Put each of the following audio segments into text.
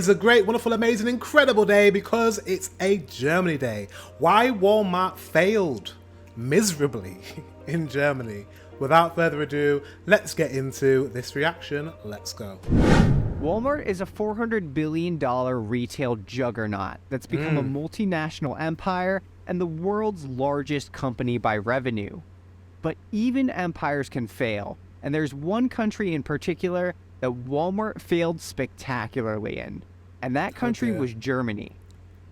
is a great, wonderful, amazing, incredible day because it's a Germany day. Why Walmart failed miserably in Germany. Without further ado, let's get into this reaction. Let's go. Walmart is a $400 billion retail juggernaut that's become a multinational empire and the world's largest company by revenue. But even empires can fail, and there's one country in particular that Walmart failed spectacularly in, and that country was Germany.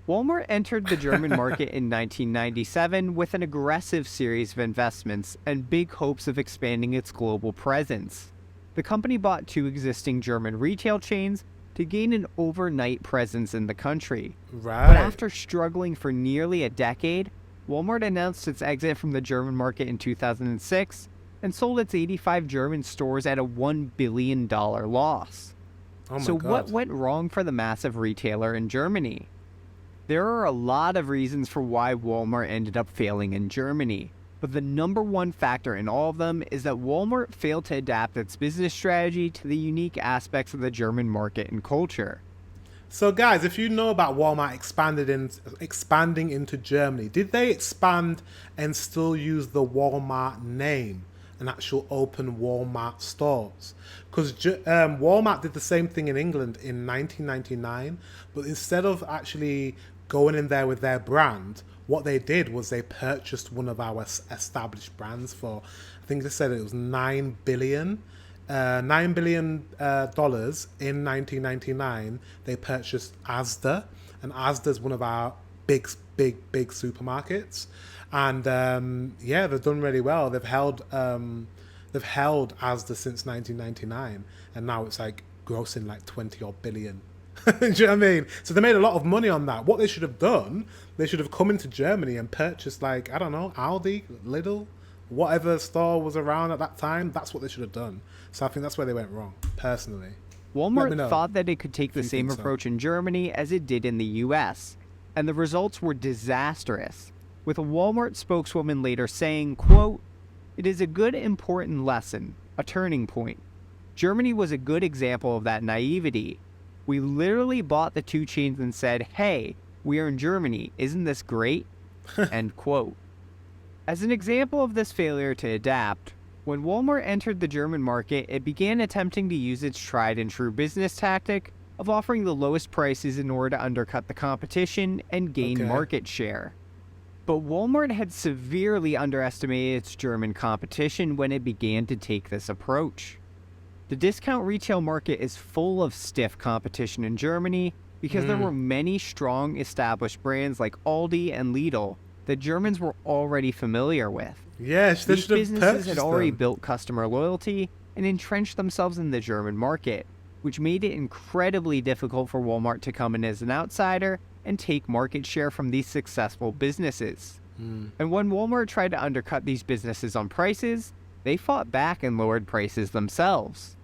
Walmart entered the German market in 1997 with an aggressive series of investments and big hopes of expanding its global presence. The company bought two existing German retail chains to gain an overnight presence in the country. Right. But after struggling for nearly a decade, Walmart announced its exit from the German market in 2006 and sold its 85 German stores at a $1 billion loss. Oh my So God. what went wrong for the massive retailer in Germany? There are a lot of reasons for why Walmart ended up failing in Germany, but the number one factor in all of them is that Walmart failed to adapt its business strategy to the unique aspects of the German market and culture. So guys, if you know about Walmart expanding into Germany, did they expand and still use the Walmart name and actual open Walmart stores? Because Walmart did the same thing in England in 1999, but instead of actually going in there with their brand, what they did was they purchased one of our established brands for, I think they said it was $9 billion dollars in 1999. They purchased Asda, and Asda is one of our big supermarkets, and yeah, they've done really well. They've held Asda since 1999, and now it's like grossing like 20 odd billion. Do you know what I mean? So they made a lot of money on that. What they should have done, they should have come into Germany and purchased, like, I don't know, Aldi, Lidl, whatever store was around at that time. That's what they should have done. So I think that's where they went wrong, personally. Walmart thought that it could take the same approach in Germany as it did in the US, and the results were disastrous, with a Walmart spokeswoman later saying, quote, "It is a good important lesson, a turning point. Germany was a good example of that naivety. We literally bought the two chains and said, hey, we are in Germany, isn't this great?" End quote. As an example of this failure to adapt, when Walmart entered the German market, it began attempting to use its tried and true business tactic of offering the lowest prices in order to undercut the competition and gain market share. But Walmart had severely underestimated its German competition when it began to take this approach. The discount retail market is full of stiff competition in Germany because there were many strong established brands like Aldi and Lidl that Germans were already familiar with. Yes, they These should have businesses had already them. built customer loyalty and entrenched themselves in the German market, which made it incredibly difficult for Walmart to come in as an outsider and take market share from these successful businesses. And when Walmart tried to undercut these businesses on prices, they fought back and lowered prices themselves.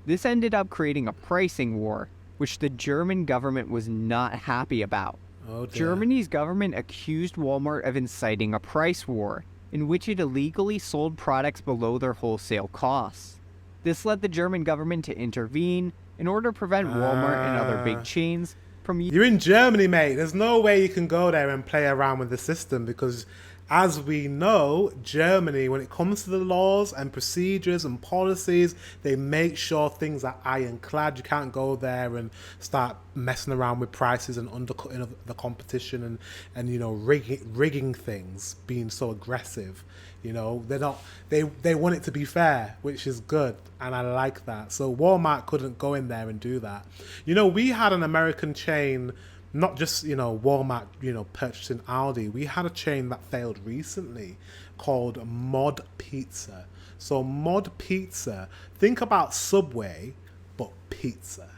This ended up creating a pricing war, which the German government was not happy about. Oh, dear. Germany's government accused Walmart of inciting a price war, in which it illegally sold products below their wholesale costs. This led the German government to intervene in order to prevent Walmart and other big chains from... You're in Germany, mate. There's no way you can go there and play around with the system because, as we know, Germany, when it comes to the laws and procedures and policies, they make sure things are ironclad. You can't go there and start messing around with prices and undercutting of the competition and you know, rigging things, being so aggressive. You know, they want it to be fair, which is good, and I like that. So Walmart couldn't go in there and do that. You know, we had an American chain, not just, you know, Walmart, you know, purchasing Aldi. We had a chain that failed recently called Mod Pizza. So Mod Pizza, think about Subway, but pizza.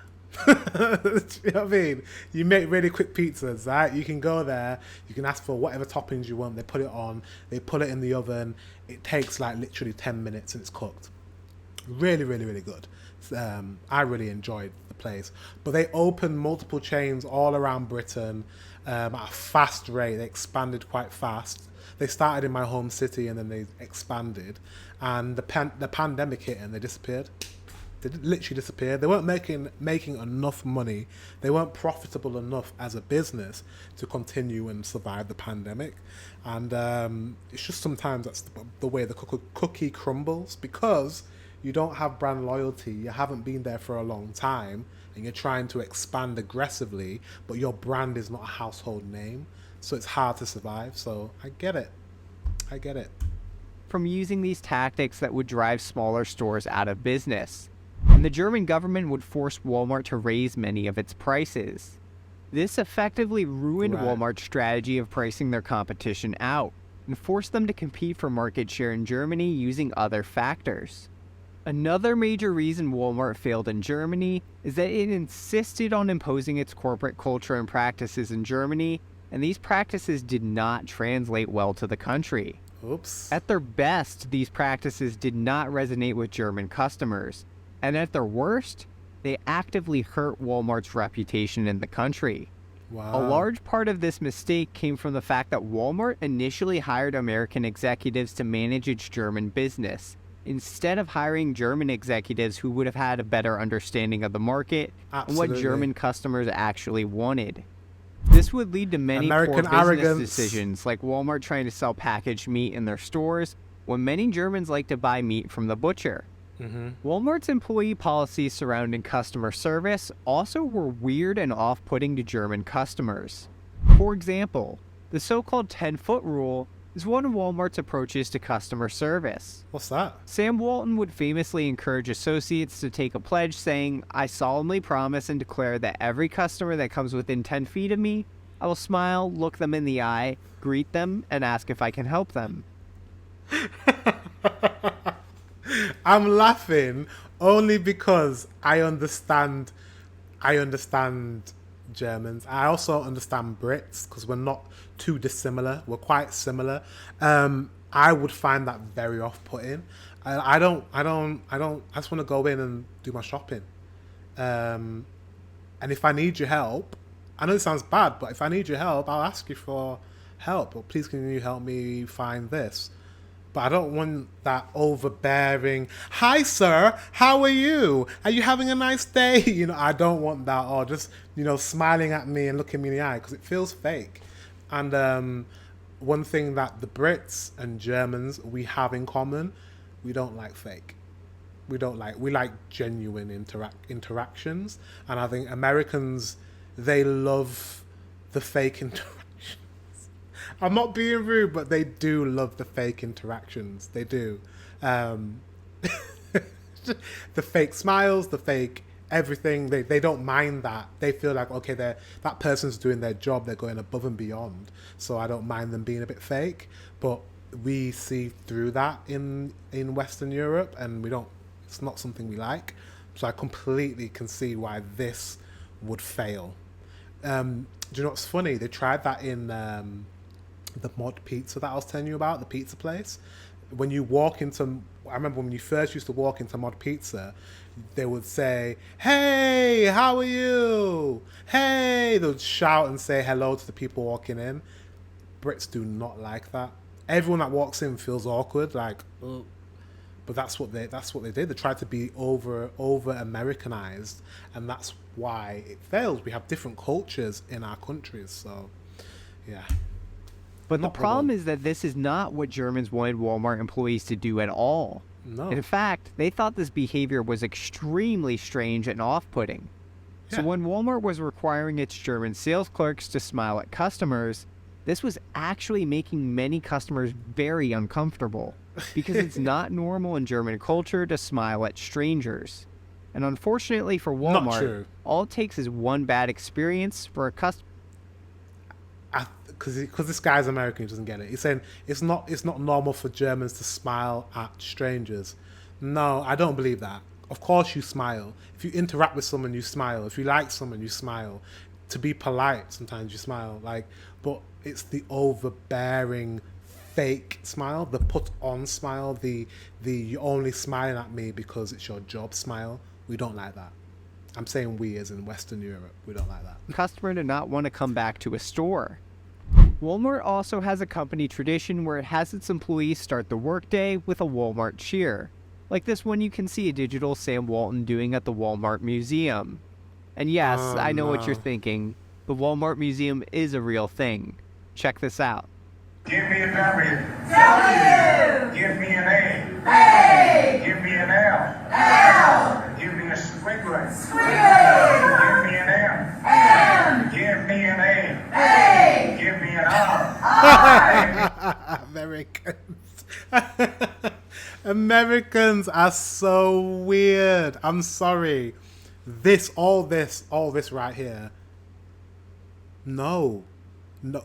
Do you know what I mean? You make really quick pizzas, right? You can go there, you can ask for whatever toppings you want, they put it on, they put it in the oven. It takes like literally 10 minutes and it's cooked. Really, really, really good. I really enjoyed the place. But they opened multiple chains all around Britain at a fast rate. They expanded quite fast. They started in my home city and then they expanded. And the pandemic hit and they disappeared. They literally disappeared. They weren't making enough money. They weren't profitable enough as a business to continue and survive the pandemic. And it's just sometimes that's the way the cookie crumbles, because you don't have brand loyalty. You haven't been there for a long time, and you're trying to expand aggressively, but your brand is not a household name, so it's hard to survive. So I get it. From using these tactics that would drive smaller stores out of business, and the German government would force Walmart to raise many of its prices. This effectively ruined Walmart's strategy of pricing their competition out, and forced them to compete for market share in Germany using other factors. Another major reason Walmart failed in Germany is that it insisted on imposing its corporate culture and practices in Germany, and these practices did not translate well to the country. Oops. At their best, these practices did not resonate with German customers, and at their worst, they actively hurt Walmart's reputation in the country. Wow. A large part of this mistake came from the fact that Walmart initially hired American executives to manage its German business, instead of hiring German executives who would have had a better understanding of the market and what German customers actually wanted. This would lead to many American poor business decisions, like Walmart trying to sell packaged meat in their stores, when many Germans like to buy meat from the butcher. Walmart's employee policies surrounding customer service also were weird and off-putting to German customers. For example, the so-called 10-foot rule is one of Walmart's approaches to customer service. What's that? Sam Walton would famously encourage associates to take a pledge saying, "I solemnly promise and declare that every customer that comes within 10 feet of me, I will smile, look them in the eye, greet them, and ask if I can help them." I'm laughing only because I understand Germans. I also understand Brits, because we're not too dissimilar. We're quite similar. I would find that very off-putting. I just want to go in and do my shopping. And if I need your help, I know it sounds bad, but if I need your help, I'll ask you for help. Or please, can you help me find this? But I don't want that overbearing, "Hi, sir, how are you? Are you having a nice day?" I don't want that. Or just, smiling at me and looking me in the eye, because it feels fake. And one thing that the Brits and Germans, we have in common, we don't like fake. We like genuine interactions. And I think Americans, they love the fake interactions. I'm not being rude, but they do love the fake interactions. They do. The fake smiles, the fake everything. They don't mind that. They feel like, okay, that person's doing their job. They're going above and beyond. So I don't mind them being a bit fake. But we see through that in Western Europe, and it's not something we like. So I completely can see why this would fail. Do you know what's funny? They tried that in the mod pizza that I was telling you about, the pizza place. When you walk into, I remember when you first used to walk into mod pizza, they would say, "Hey, how are you? Hey," they would shout and say hello to the people walking in. Brits do not like that. Everyone that walks in feels awkward, like, ugh. But that's what they did. They tried to be over Americanized, and that's why it fails. We have different cultures in our countries, so yeah. But the problem is that this is not what Germans wanted Walmart employees to do at all. No. In fact, they thought this behavior was extremely strange and off-putting. Yeah. So when Walmart was requiring its German sales clerks to smile at customers, this was actually making many customers very uncomfortable, because it's not normal in German culture to smile at strangers. And unfortunately for Walmart, all it takes is one bad experience for a customer. Because this guy's American, he doesn't get it. He's saying it's not normal for Germans to smile at strangers. No, I don't believe that. Of course you smile. If you interact with someone, you smile. If you like someone, you smile. To be polite, sometimes you smile. But it's the overbearing, fake smile, the put-on smile, the you're only smiling at me because it's your job smile. We don't like that. I'm saying we, as in Western Europe, we don't like that. Customer to not want to come back to a store. Walmart also has a company tradition where it has its employees start the workday with a Walmart cheer. like this one you can see a digital Sam Walton doing at the Walmart Museum. And yes, Oh I know what you're no. thinking. The Walmart Museum is a real thing. Check this out. Give me a W. W. Give me an A. A. Give me an L. L. Give me a squiggly. Squiggly. Give me an M. M. Give me an A. A. Give me an R. Americans. Americans are so weird. I'm sorry. All this right here. No.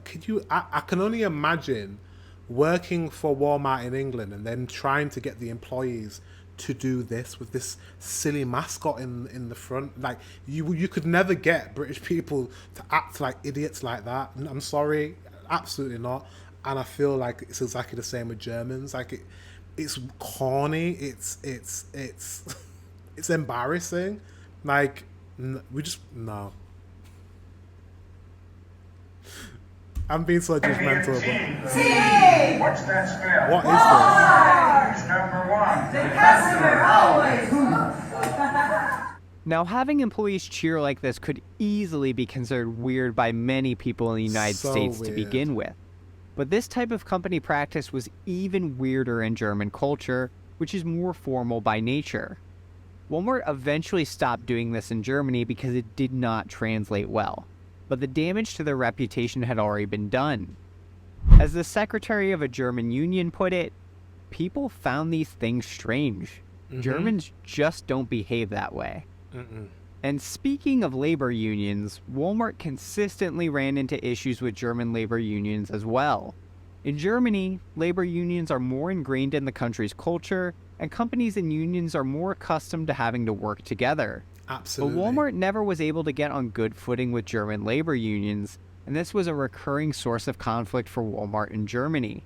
Could you? I can only imagine working for Walmart in England and then trying to get the employees to do this with this silly mascot in the front. Like you could never get British people to act like idiots like that. I'm sorry, absolutely not. And I feel like it's exactly the same with Germans. Like it's corny. It's it's embarrassing. Like we just no. I'm being so judgmental about T. What's that spell? what is Who's number one? The customer always. Now, having employees cheer like this could easily be considered weird by many people in the United So States to weird. begin with. But this type of company practice was even weirder in German culture, which is more formal by nature. Walmart eventually stopped doing this in Germany because it did not translate well, but the damage to their reputation had already been done. As the secretary of a German union put it, people found these things strange. Germans just don't behave that way. And speaking of labor unions, Walmart consistently ran into issues with German labor unions as well. In Germany, labor unions are more ingrained in the country's culture, and companies and unions are more accustomed to having to work together. Absolutely. But Walmart never was able to get on good footing with German labor unions, and this was a recurring source of conflict for Walmart in Germany.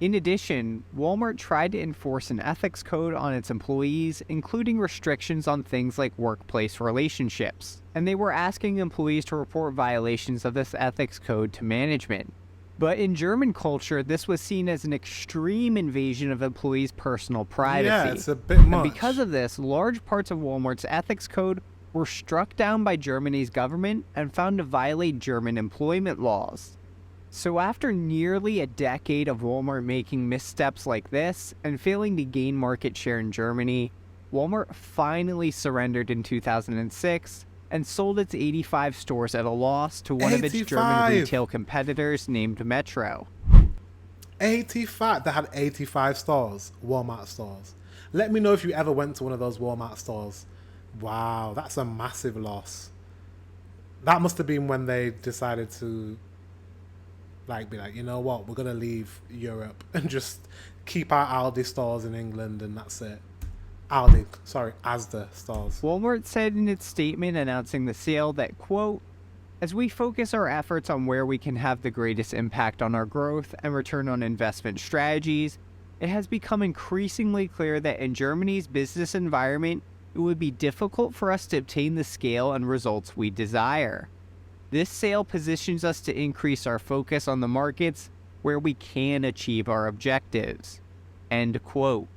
In addition, Walmart tried to enforce an ethics code on its employees, including restrictions on things like workplace relationships, and they were asking employees to report violations of this ethics code to management. But in German culture, this was seen as an extreme invasion of employees' personal privacy. Yeah, it's a bit much. And because of this, large parts of Walmart's ethics code were struck down by Germany's government and found to violate German employment laws. So after nearly a decade of Walmart making missteps like this and failing to gain market share in Germany, Walmart finally surrendered in 2006 and sold its 85 stores at a loss to one of its German 85. retail competitors named Metro. 85. They had 85 stores, Walmart stores. Let me know if you ever went to one of those Walmart stores. Wow, that's a massive loss. That must have been when they decided to be like, you know what, we're gonna leave Europe and just keep our Aldi stores in England and that's it. Asda stores. Walmart said in its statement announcing the sale that, quote, "As we focus our efforts on where we can have the greatest impact on our growth and return on investment strategies, it has become increasingly clear that in Germany's business environment, it would be difficult for us to obtain the scale and results we desire. This sale positions us to increase our focus on the markets where we can achieve our objectives." End quote.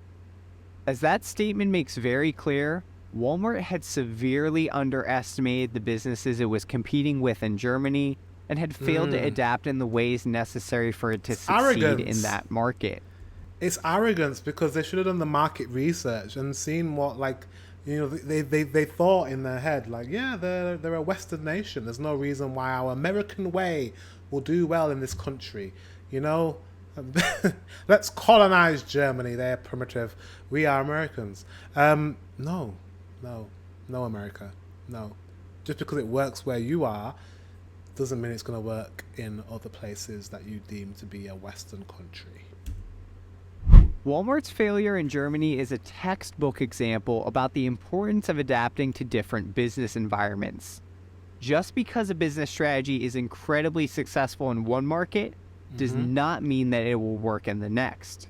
As that statement makes very clear, Walmart had severely underestimated the businesses it was competing with in Germany and had failed to adapt in the ways necessary for it to succeed arrogance. in that market. It's arrogance because they should have done the market research and seen what, they thought in their head, they're a Western nation. There's no reason why our American way will do well in this country. Let's colonize Germany. They're primitive. We are Americans. No, America. No. Just because it works where you are doesn't mean it's going to work in other places that you deem to be a Western country. Walmart's failure in Germany is a textbook example about the importance of adapting to different business environments. Just because a business strategy is incredibly successful in one market does not mean that it will work in the next.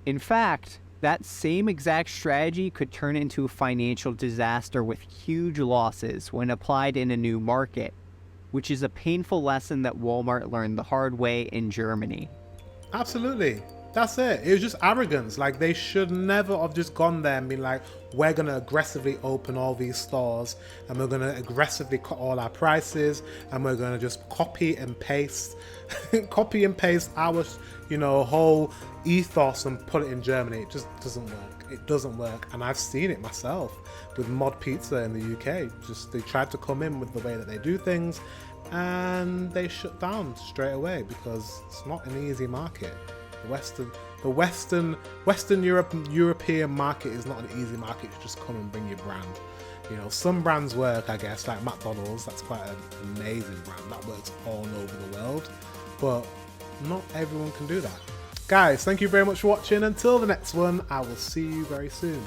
In fact, that same exact strategy could turn into a financial disaster with huge losses when applied in a new market, which is a painful lesson that Walmart learned the hard way in Germany. Absolutely. That's it. It was just arrogance. Like, they should never have just gone there and been like, we're going to aggressively open all these stores and we're going to aggressively cut all our prices and we're going to just copy and paste copy and paste our, whole ethos and put it in Germany. It just doesn't work. It doesn't work. And I've seen it myself with Mod Pizza in the UK. Just, they tried to come in with the way that they do things and they shut down straight away because it's not an easy market. The Western European market is not an easy market to just come and bring your brand. Some brands work, I guess, like McDonald's. That's quite an amazing brand that works all over the world, but not everyone can do that. Guys, thank you very much for watching. Until the next one, I will see you very soon.